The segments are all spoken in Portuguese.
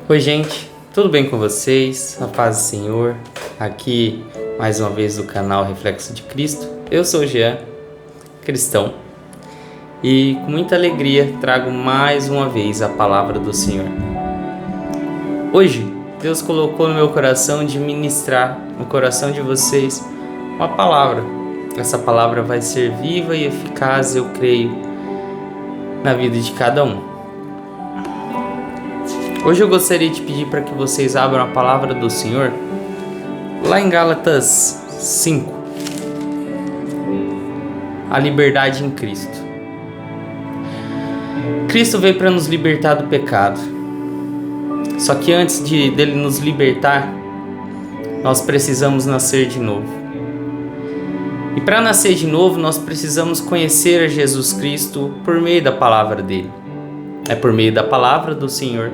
Oi, gente, tudo bem com vocês? A paz do Senhor, aqui mais uma vez do canal Reflexo de Cristo. Eu sou o Jean, cristão, e com muita alegria trago mais uma vez a palavra do Senhor. Hoje, Deus colocou no meu coração de ministrar no coração de vocês uma palavra. Essa palavra vai ser viva e eficaz, eu creio, na vida de cada um. Hoje eu gostaria de pedir para que vocês abram a palavra do Senhor lá em Gálatas 5. A liberdade em Cristo. Cristo veio para nos libertar do pecado. Só que antes dele nos libertar, nós precisamos nascer de novo. E para nascer de novo, nós precisamos conhecer a Jesus Cristo por meio da palavra dele. É por meio da palavra do Senhor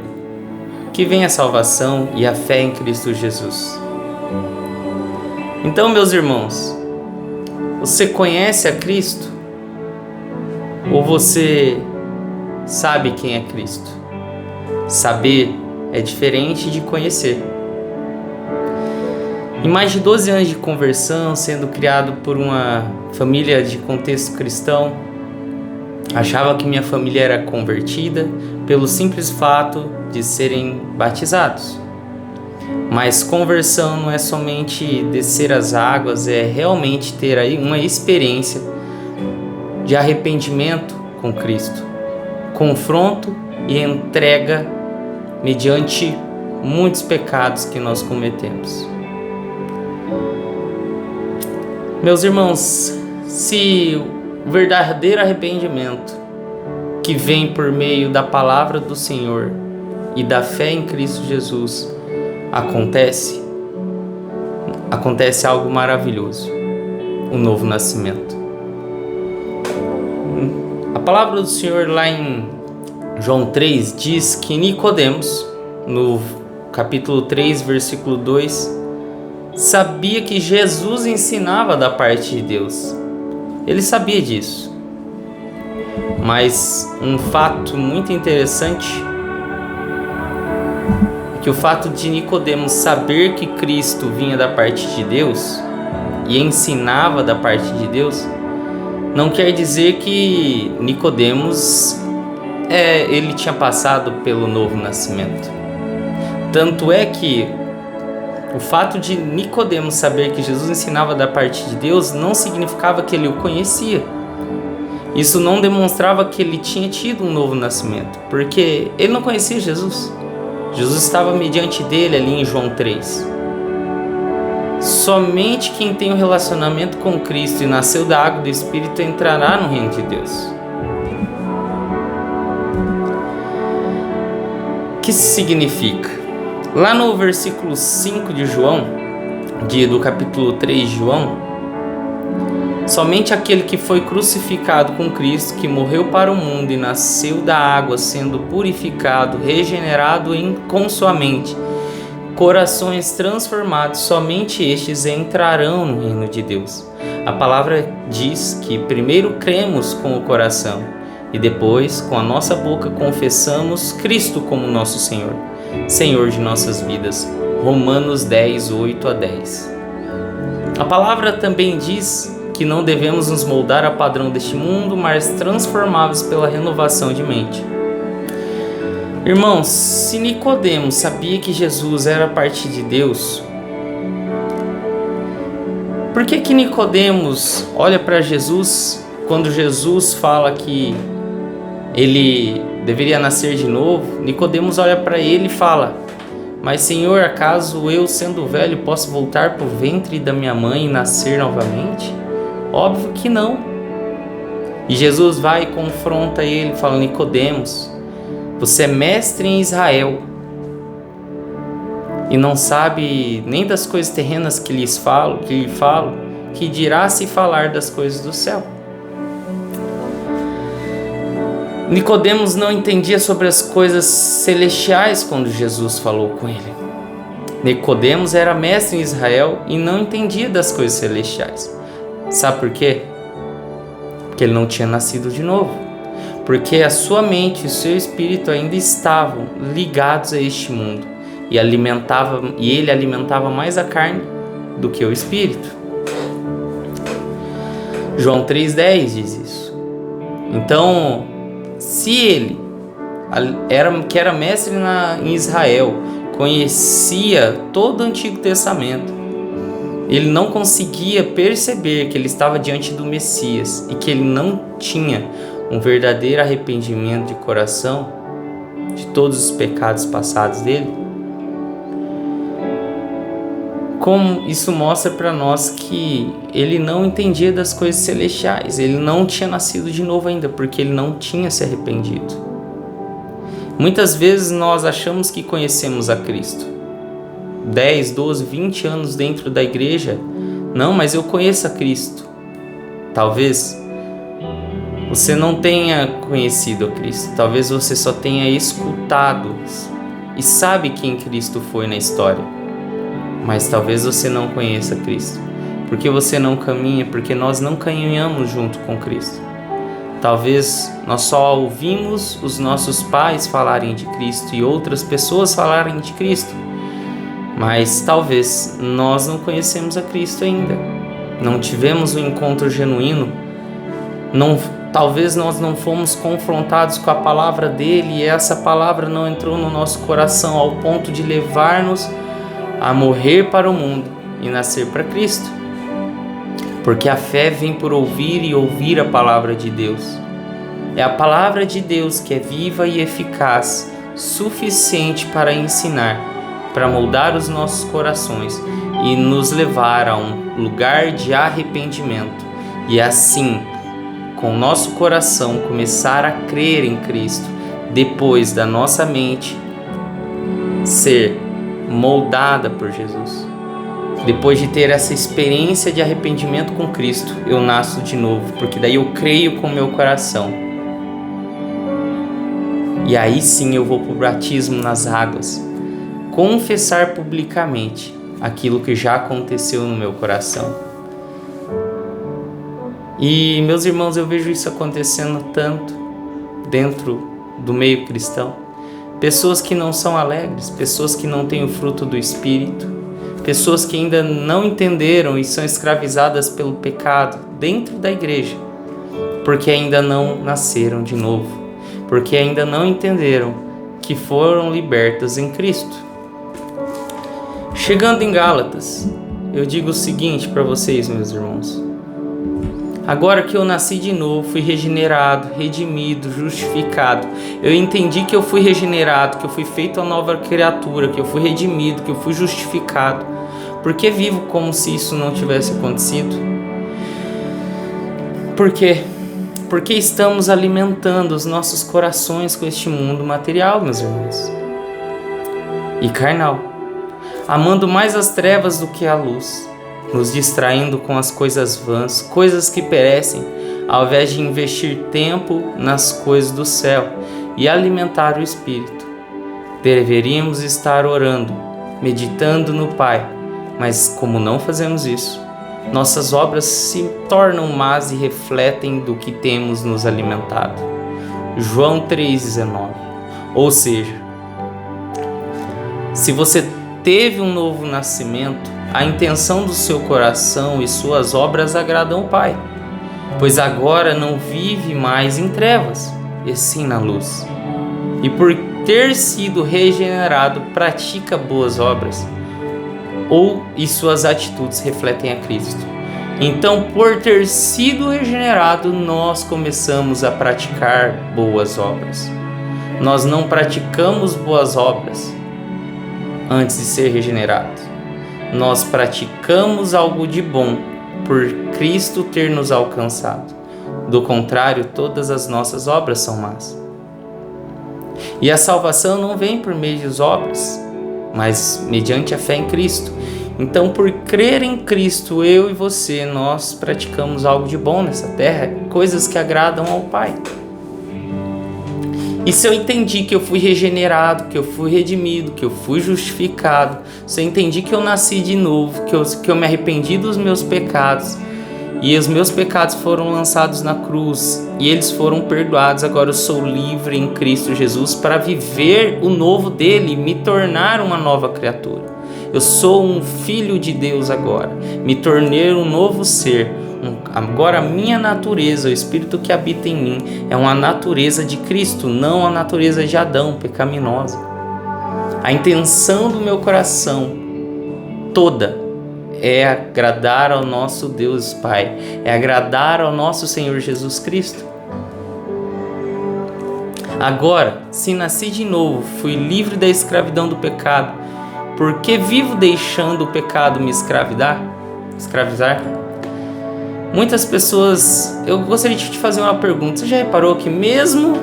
que vem a salvação e a fé em Cristo Jesus. Então, meus irmãos, você conhece a Cristo? Ou você sabe quem é Cristo? Saber é diferente de conhecer. Em mais de 12 anos de conversão, sendo criado por uma família de contexto cristão, achava que minha família era convertida pelo simples fato de serem batizados. Mas conversão não é somente descer as águas, é realmente ter aí uma experiência de arrependimento com Cristo, confronto e entrega mediante muitos pecados que nós cometemos. Meus irmãos, se o verdadeiro arrependimento que vem por meio da palavra do Senhor e da fé em Cristo Jesus acontece algo maravilhoso, o novo nascimento. A palavra do Senhor lá em João 3 diz que Nicodemos, no capítulo 3, versículo 2, sabia que Jesus ensinava da parte de Deus. Ele sabia disso. Mas um fato muito interessante é que o fato de Nicodemos saber que Cristo vinha da parte de Deus e ensinava da parte de Deus, não quer dizer que Nicodemos ele tinha passado pelo novo nascimento. Tanto é que o fato de Nicodemos saber que Jesus ensinava da parte de Deus não significava que ele o conhecia. Isso não demonstrava que ele tinha tido um novo nascimento, porque ele não conhecia Jesus. Jesus estava mediante dele ali em João 3. Somente quem tem um relacionamento com Cristo e nasceu da água e do Espírito entrará no reino de Deus. O que isso significa? Lá no versículo 5 de João, do capítulo 3 de João, somente aquele que foi crucificado com Cristo, que morreu para o mundo e nasceu da água, sendo purificado, regenerado com sua mente, corações transformados, somente estes entrarão no reino de Deus. A palavra diz que primeiro cremos com o coração e depois com a nossa boca confessamos Cristo como nosso Senhor, Senhor de nossas vidas. Romanos 10, 8 a 10. A palavra também diz que não devemos nos moldar ao padrão deste mundo, mas transformados pela renovação de mente. Irmãos, se Nicodemos sabia que Jesus era parte de Deus, por que Nicodemos olha para Jesus quando Jesus fala que ele deveria nascer de novo? Nicodemos olha para ele e fala: mas Senhor, acaso eu, sendo velho, posso voltar para o ventre da minha mãe e nascer novamente? Óbvio que não. E Jesus vai e confronta ele, fala: Nicodemos, você é mestre em Israel e não sabe nem das coisas terrenas que lhe falo, que dirá se falar das coisas do céu. Nicodemos não entendia sobre as coisas celestiais quando Jesus falou com ele. Nicodemos era mestre em Israel e não entendia das coisas celestiais. Sabe por quê? Porque ele não tinha nascido de novo. porque a sua mente e o seu espírito ainda estavam ligados a este mundo e ele alimentava mais a carne do que o espírito. João 3,10 diz isso. Então, se ele, que era mestre em Israel, conhecia todo o Antigo Testamento, ele não conseguia perceber que ele estava diante do Messias e que ele não tinha um verdadeiro arrependimento de coração de todos os pecados passados dele. Como isso mostra para nós que ele não entendia das coisas celestiais, ele não tinha nascido de novo ainda, porque ele não tinha se arrependido. Muitas vezes nós achamos que conhecemos a Cristo. 10, 12, 20 anos dentro da igreja. Não, mas eu conheço a Cristo. Talvez você não tenha conhecido a Cristo. Talvez você só tenha escutado e sabe quem Cristo foi na história. Mas talvez você não conheça Cristo. Porque você não caminha, porque nós não caminhamos junto com Cristo. Talvez nós só ouvimos os nossos pais falarem de Cristo e outras pessoas falarem de Cristo. Mas talvez nós não conhecemos a Cristo ainda. Não tivemos um encontro genuíno. Talvez nós não fomos confrontados com a palavra dele e essa palavra não entrou no nosso coração ao ponto de levar-nos a morrer para o mundo e nascer para Cristo. Porque a fé vem por ouvir e ouvir a palavra de Deus. É a palavra de Deus que é viva e eficaz, suficiente para ensinar, para moldar os nossos corações e nos levar a um lugar de arrependimento. E assim, com o nosso coração, começar a crer em Cristo, depois da nossa mente ser moldada por Jesus. Depois de ter essa experiência de arrependimento com Cristo, eu nasço de novo, porque daí eu creio com o meu coração. E aí sim eu vou para o batismo nas águas, confessar publicamente aquilo que já aconteceu no meu coração. E, meus irmãos, eu vejo isso acontecendo tanto dentro do meio cristão. Pessoas que não são alegres, pessoas que não têm o fruto do Espírito, pessoas que ainda não entenderam e são escravizadas pelo pecado dentro da igreja, porque ainda não nasceram de novo, porque ainda não entenderam que foram libertas em Cristo. Chegando em Gálatas, eu digo o seguinte para vocês, meus irmãos. Agora que eu nasci de novo, fui regenerado, redimido, justificado. Eu entendi que eu fui regenerado, que eu fui feito uma nova criatura, que eu fui redimido, que eu fui justificado. Por que vivo como se isso não tivesse acontecido? Por quê? Porque estamos alimentando os nossos corações com este mundo material, meus irmãos. E carnal. Amando mais as trevas do que a luz. Nos distraindo com as coisas vãs, coisas que perecem, ao invés de investir tempo nas coisas do céu e alimentar o Espírito. Deveríamos estar orando, meditando no Pai, mas como não fazemos isso, nossas obras se tornam más e refletem do que temos nos alimentado. João 3,19. Ou seja, se você teve um novo nascimento, a intenção do seu coração e suas obras agradam o Pai, pois agora não vive mais em trevas, e sim na luz. E por ter sido regenerado, pratica boas obras, e suas atitudes refletem a Cristo. Então, por ter sido regenerado, nós começamos a praticar boas obras. Nós não praticamos boas obras antes de ser regenerados. Nós praticamos algo de bom por Cristo ter nos alcançado. Do contrário, todas as nossas obras são más. E a salvação não vem por meio das obras, mas mediante a fé em Cristo. Então, por crer em Cristo, eu e você, nós praticamos algo de bom nessa terra, coisas que agradam ao Pai. E se eu entendi que eu fui regenerado, que eu fui redimido, que eu fui justificado, se eu entendi que eu nasci de novo, que eu me arrependi dos meus pecados e os meus pecados foram lançados na cruz e eles foram perdoados. Agora eu sou livre em Cristo Jesus para viver o novo dele, me tornar uma nova criatura. Eu sou um filho de Deus agora, me tornei um novo ser. Agora a minha natureza, o Espírito que habita em mim, é uma natureza de Cristo, não a natureza de Adão, pecaminosa. A intenção do meu coração toda é agradar ao nosso Deus Pai, é agradar ao nosso Senhor Jesus Cristo. Agora, se nasci de novo, fui livre da escravidão do pecado, por que vivo deixando o pecado me escravizar? Muitas pessoas, eu gostaria de te fazer uma pergunta. Você já reparou que mesmo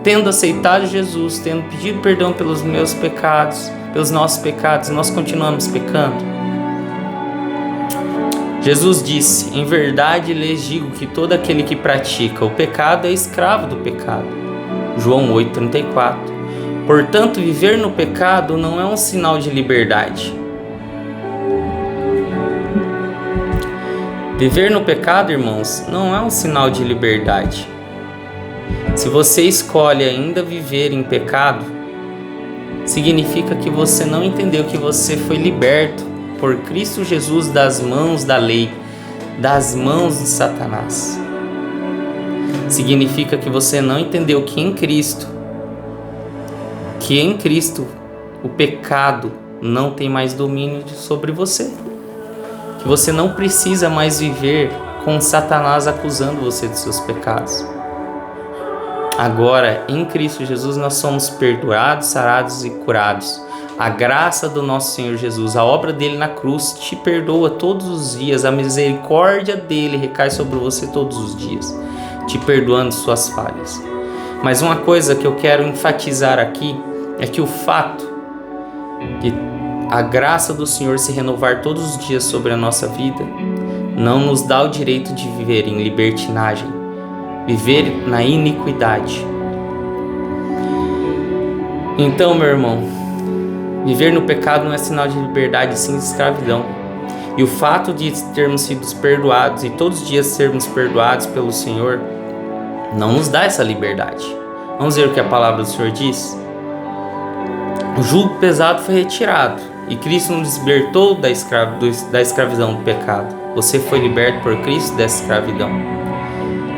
tendo aceitado Jesus, tendo pedido perdão pelos meus pecados, pelos nossos pecados, nós continuamos pecando? Jesus disse: em verdade lhes digo que todo aquele que pratica o pecado é escravo do pecado. João 8,34. Portanto, viver no pecado não é um sinal de liberdade. Viver no pecado, irmãos, não é um sinal de liberdade. Se você escolhe ainda viver em pecado, significa que você não entendeu que você foi liberto por Cristo Jesus das mãos da lei, das mãos de Satanás. Significa que você não entendeu que em Cristo o pecado não tem mais domínio sobre você. Que você não precisa mais viver com Satanás acusando você de seus pecados. Agora, em Cristo Jesus, nós somos perdoados, sarados e curados. A graça do nosso Senhor Jesus, a obra dele na cruz te perdoa todos os dias. A misericórdia dele recai sobre você todos os dias, te perdoando suas falhas. Mas uma coisa que eu quero enfatizar aqui é que o fato de a graça do Senhor se renovar todos os dias sobre a nossa vida não nos dá o direito de viver em libertinagem, viver na iniquidade. Então, meu irmão, viver no pecado não é sinal de liberdade, sim de escravidão. E o fato de termos sido perdoados e todos os dias sermos perdoados pelo Senhor não nos dá essa liberdade. Vamos ver o que a palavra do Senhor diz? O jugo pesado foi retirado e Cristo nos libertou da escravidão do pecado. Você foi liberto por Cristo dessa escravidão.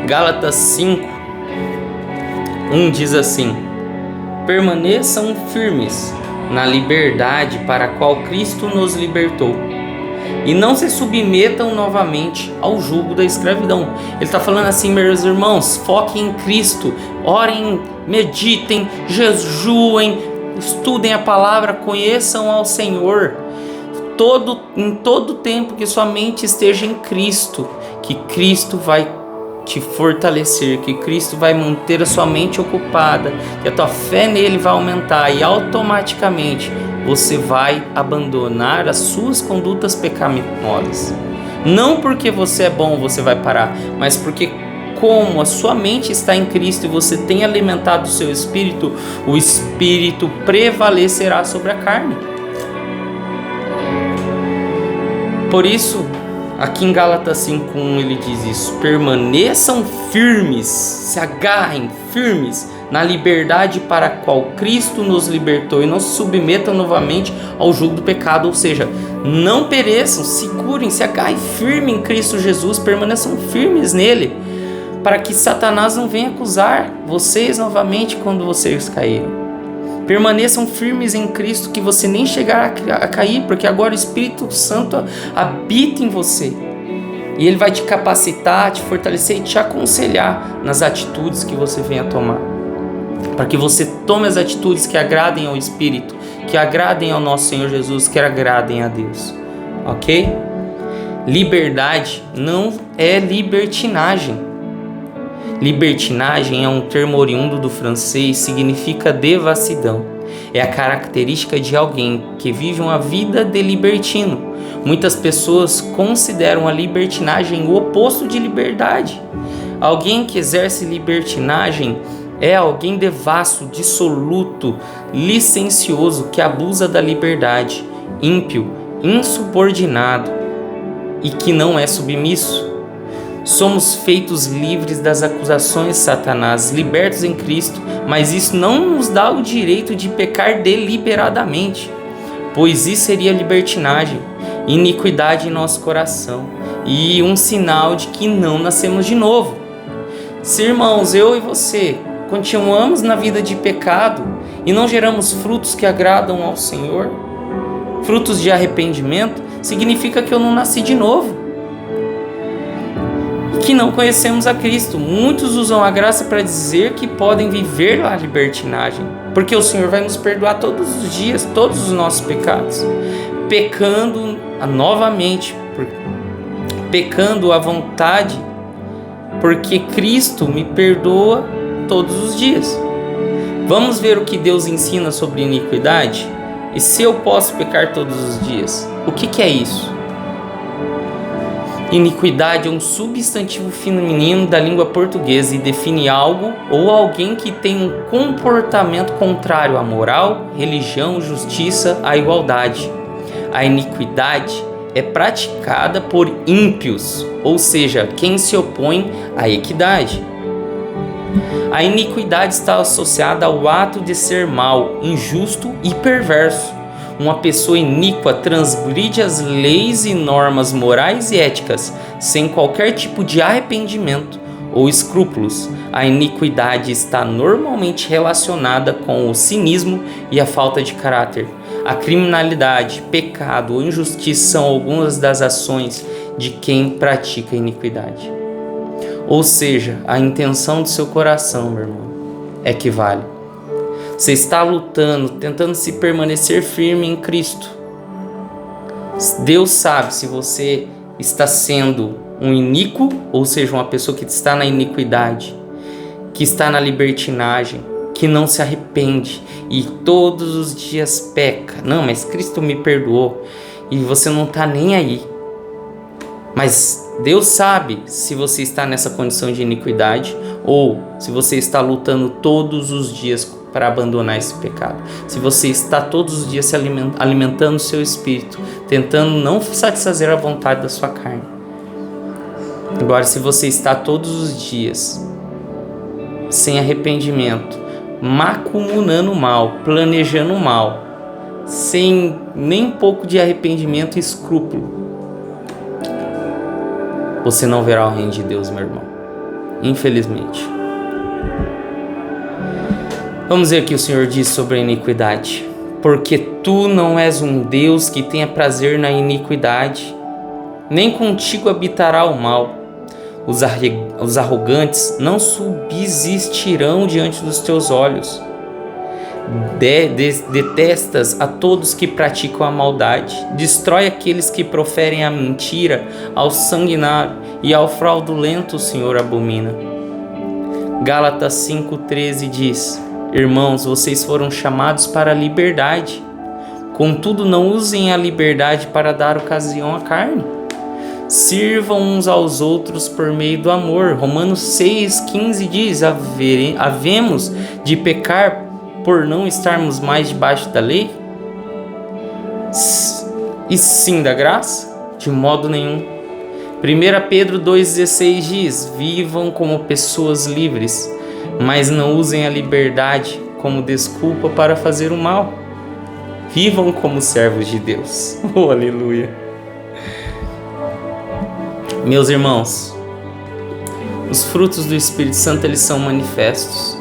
Gálatas 5:1 diz assim: permaneçam firmes na liberdade para a qual Cristo nos libertou, e não se submetam novamente ao jugo da escravidão. Ele está falando assim: meus irmãos, foquem em Cristo, orem, meditem, jejuem, estudem a palavra, conheçam ao Senhor, em todo tempo que sua mente esteja em Cristo, que Cristo vai te fortalecer, que Cristo vai manter a sua mente ocupada, que a tua fé nele vai aumentar e automaticamente você vai abandonar as suas condutas pecaminosas. Não porque você é bom você vai parar, mas porque como a sua mente está em Cristo e você tem alimentado o seu espírito, o espírito prevalecerá sobre a carne. Por isso, aqui em Gálatas 5:1 ele diz isso: permaneçam firmes, se agarrem firmes na liberdade para a qual Cristo nos libertou e não se submetam novamente ao jugo do pecado. Ou seja, não pereçam, se curem, se agarrem firme em Cristo Jesus, permaneçam firmes nele, para que Satanás não venha acusar vocês novamente quando vocês caíram. Permaneçam firmes em Cristo, que você nem chegará a cair, porque agora o Espírito Santo habita em você. E ele vai te capacitar, te fortalecer e te aconselhar nas atitudes que você venha tomar. Para que você tome as atitudes que agradem ao Espírito, que agradem ao nosso Senhor Jesus, que agradem a Deus. Ok? Liberdade não é libertinagem. Libertinagem é um termo oriundo do francês, significa devassidão. É a característica de alguém que vive uma vida de libertino. Muitas pessoas consideram a libertinagem o oposto de liberdade. Alguém que exerce libertinagem é alguém devasso, dissoluto, licencioso, que abusa da liberdade, ímpio, insubordinado e que não é submisso. Somos feitos livres das acusações de Satanás, libertos em Cristo, mas isso não nos dá o direito de pecar deliberadamente, pois isso seria libertinagem, iniquidade em nosso coração e um sinal de que não nascemos de novo. Se, irmãos, eu e você continuamos na vida de pecado e não geramos frutos que agradam ao Senhor, frutos de arrependimento, significa que eu não nasci de novo, que não conhecemos a Cristo. Muitos usam a graça para dizer que podem viver a libertinagem, porque o Senhor vai nos perdoar todos os dias, todos os nossos pecados, pecando novamente, pecando à vontade, porque Cristo me perdoa todos os dias. Vamos ver o que Deus ensina sobre iniquidade? E se eu posso pecar todos os dias, o que é isso? Iniquidade é um substantivo feminino da língua portuguesa e define algo ou alguém que tem um comportamento contrário à moral, religião, justiça, à igualdade. A iniquidade é praticada por ímpios, ou seja, quem se opõe à equidade. A iniquidade está associada ao ato de ser mau, injusto e perverso. Uma pessoa iníqua transgride as leis e normas morais e éticas, sem qualquer tipo de arrependimento ou escrúpulos. A iniquidade está normalmente relacionada com o cinismo e a falta de caráter. A criminalidade, pecado ou injustiça são algumas das ações de quem pratica iniquidade. Ou seja, a intenção do seu coração, meu irmão, é que vale. Você está lutando, tentando se permanecer firme em Cristo. Deus sabe se você está sendo um iníquo, ou seja, uma pessoa que está na iniquidade, que está na libertinagem, que não se arrepende e todos os dias peca. Não, mas Cristo me perdoou e você não está nem aí. Mas Deus sabe se você está nessa condição de iniquidade ou se você está lutando todos os dias para abandonar esse pecado. Se você está todos os dias se alimentando o seu espírito, tentando não satisfazer a vontade da sua carne. Agora, se você está todos os dias sem arrependimento, macumunando o mal, planejando o mal, sem nem um pouco de arrependimento e escrúpulo, você não verá o reino de Deus, meu irmão. Infelizmente. Vamos ver o que o Senhor diz sobre a iniquidade. Porque tu não és um Deus que tenha prazer na iniquidade, nem contigo habitará o mal. Os arrogantes não subsistirão diante dos teus olhos. Detestas a todos que praticam a maldade, destrói aqueles que proferem a mentira, ao sanguinário e ao fraudulento o Senhor abomina. Gálatas 5,13 diz: irmãos, vocês foram chamados para a liberdade, contudo não usem a liberdade para dar ocasião à carne. Sirvam uns aos outros por meio do amor. Romanos 6,15 diz: havemos de pecar por não estarmos mais debaixo da lei? E sim da graça? De modo nenhum. 1 Pedro 2,16 diz: vivam como pessoas livres, mas não usem a liberdade como desculpa para fazer o mal. Vivam como servos de Deus. Oh, aleluia! Meus irmãos, os frutos do Espírito Santo, eles são manifestos.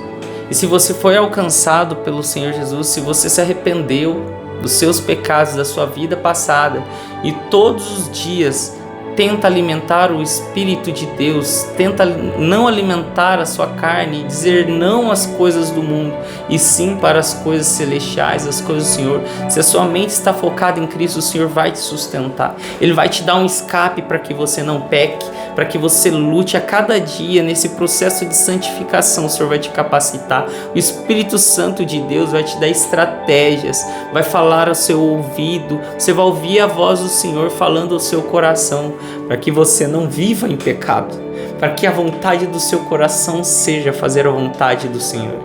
E se você foi alcançado pelo Senhor Jesus, se você se arrependeu dos seus pecados, da sua vida passada, e todos os dias tenta alimentar o Espírito de Deus, tenta não alimentar a sua carne e dizer não às coisas do mundo, e sim para as coisas celestiais, as coisas do Senhor. Se a sua mente está focada em Cristo, o Senhor vai te sustentar. Ele vai te dar um escape para que você não peque, para que você lute a cada dia nesse processo de santificação. O Senhor vai te capacitar. O Espírito Santo de Deus vai te dar estratégias, vai falar ao seu ouvido, você vai ouvir a voz do Senhor falando ao seu coração, para que você não viva em pecado, para que a vontade do seu coração seja fazer a vontade do Senhor.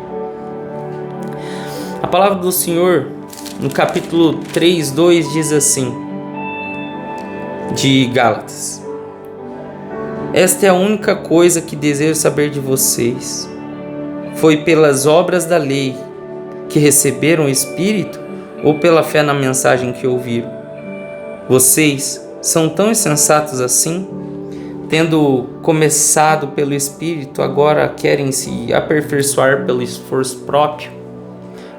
A palavra do Senhor, no capítulo 3:2, diz assim, de Gálatas: Esta é a única coisa que desejo saber de vocês. Foi pelas obras da lei que receberam o Espírito ou pela fé na mensagem que ouviram? Vocês são tão insensatos assim? Tendo começado pelo Espírito, agora querem se aperfeiçoar pelo esforço próprio?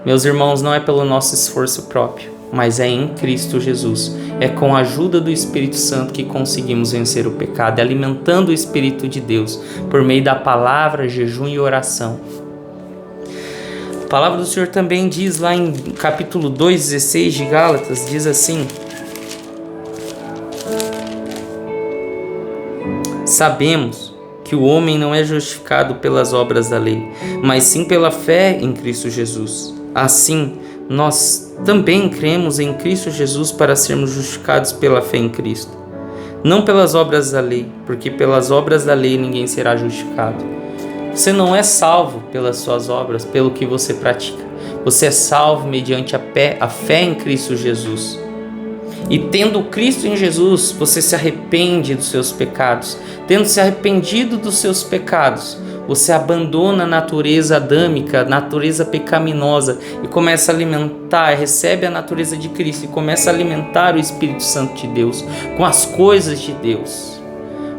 Meus irmãos, não é pelo nosso esforço próprio, mas é em Cristo Jesus. É com a ajuda do Espírito Santo que conseguimos vencer o pecado, alimentando o Espírito de Deus por meio da palavra, jejum e oração. A palavra do Senhor também diz lá em capítulo 2:16 de Gálatas, diz assim: sabemos que o homem não é justificado pelas obras da lei, mas sim pela fé em Cristo Jesus. Assim, nós também cremos em Cristo Jesus para sermos justificados pela fé em Cristo, não pelas obras da lei, porque pelas obras da lei ninguém será justificado. Você não é salvo pelas suas obras, pelo que você pratica. Você é salvo mediante a fé em Cristo Jesus. E tendo Cristo em Jesus, você se arrepende dos seus pecados. Tendo se arrependido dos seus pecados, você abandona a natureza adâmica, a natureza pecaminosa e começa a alimentar, recebe a natureza de Cristo e começa a alimentar o Espírito Santo de Deus com as coisas de Deus.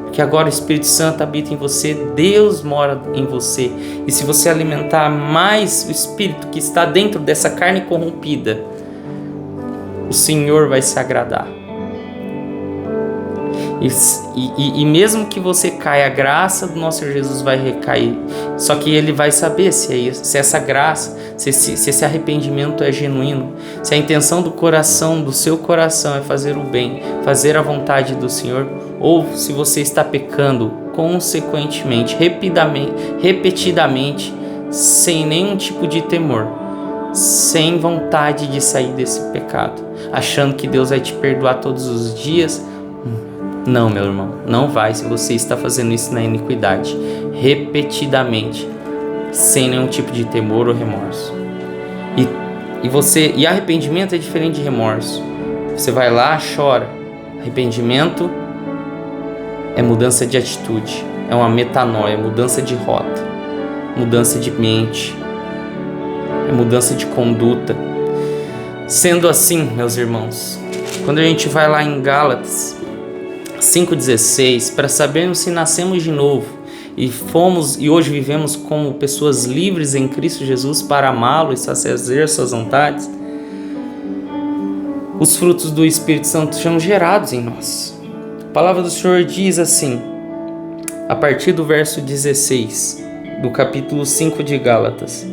Porque agora o Espírito Santo habita em você, Deus mora em você. E se você alimentar mais o Espírito que está dentro dessa carne corrompida, o Senhor vai se agradar. E mesmo que você caia, a graça do nosso Senhor Jesus vai recair. Só que Ele vai saber se essa graça, se esse arrependimento é genuíno, se a intenção do coração, do seu coração é fazer o bem, fazer a vontade do Senhor, ou se você está pecando consequentemente, repetidamente, sem nenhum tipo de temor, sem vontade de sair desse pecado, achando que Deus vai te perdoar todos os dias. Não, meu irmão, não vai se você está fazendo isso na iniquidade, repetidamente, sem nenhum tipo de temor ou remorso. E arrependimento é diferente de remorso. Você vai lá, chora. Arrependimento é mudança de atitude, é uma metanoia, mudança de rota, mudança de mente, é mudança de conduta. Sendo assim, meus irmãos, quando a gente vai lá em Gálatas 5,16, para sabermos se nascemos de novo e hoje vivemos como pessoas livres em Cristo Jesus para amá-lo e satisfazer suas vontades, os frutos do Espírito Santo são gerados em nós. A palavra do Senhor diz assim, a partir do verso 16 do capítulo 5 de Gálatas: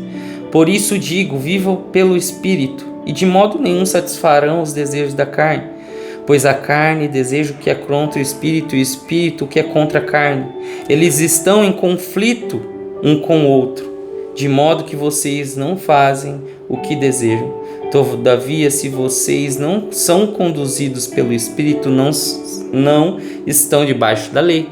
por isso digo, vivam pelo Espírito, e de modo nenhum satisfarão os desejos da carne. Pois a carne deseja o que é contra o Espírito, e o Espírito o que é contra a carne. Eles estão em conflito um com o outro, de modo que vocês não fazem o que desejam. Todavia, se vocês não são conduzidos pelo Espírito, não estão debaixo da lei.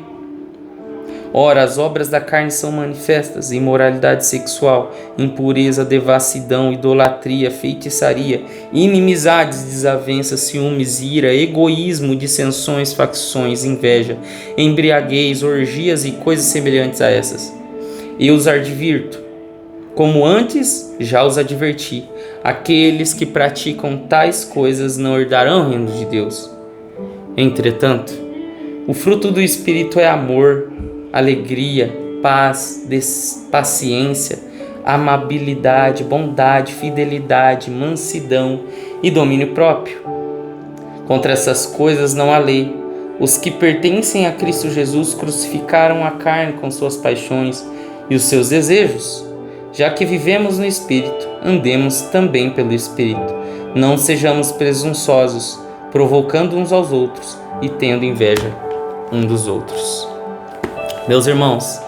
Ora, as obras da carne são manifestas: imoralidade sexual, impureza, devassidão, idolatria, feitiçaria, inimizades, desavenças, ciúmes, ira, egoísmo, dissensões, facções, inveja, embriaguez, orgias e coisas semelhantes a essas. Eu os advirto, como antes já os adverti: aqueles que praticam tais coisas não herdarão o reino de Deus. Entretanto, o fruto do Espírito é amor, alegria, paz, paciência, amabilidade, bondade, fidelidade, mansidão e domínio próprio. Contra essas coisas não há lei. Os que pertencem a Cristo Jesus crucificaram a carne com suas paixões e os seus desejos. Já que vivemos no Espírito, andemos também pelo Espírito. Não sejamos presunçosos, provocando uns aos outros e tendo inveja um dos outros. Meus irmãos,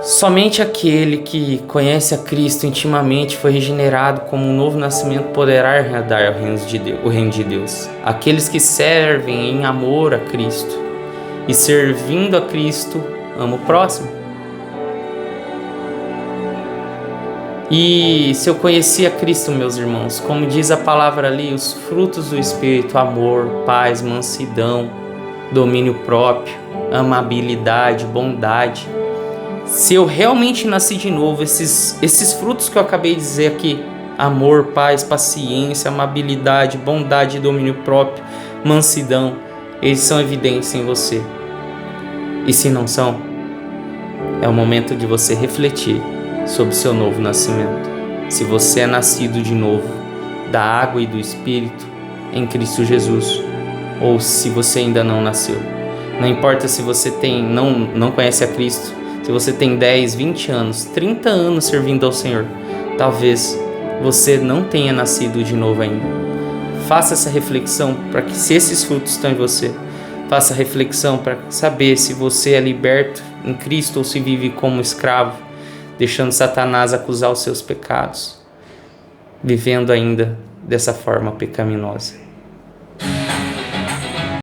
somente aquele que conhece a Cristo intimamente, foi regenerado como um novo nascimento, poderá herdar o reino de Deus. Aqueles que servem em amor a Cristo e servindo a Cristo, amam o próximo. E se eu conhecia Cristo, meus irmãos, como diz a palavra ali, os frutos do Espírito, amor, paz, mansidão, domínio próprio, amabilidade, bondade. Se eu realmente nasci de novo, esses frutos que eu acabei de dizer aqui, amor, paz, paciência, amabilidade, bondade, domínio próprio, mansidão, eles são evidentes em você. E se não são, é o momento de você refletir sobre o seu novo nascimento. Se você é nascido de novo, da água e do Espírito, em Cristo Jesus, ou se você ainda não nasceu. Não importa se você não conhece a Cristo, se você tem 10, 20 anos, 30 anos servindo ao Senhor, talvez você não tenha nascido de novo ainda. Faça essa reflexão para que, se esses frutos estão em você, faça reflexão para saber se você é liberto em Cristo ou se vive como escravo, deixando Satanás acusar os seus pecados, vivendo ainda dessa forma pecaminosa.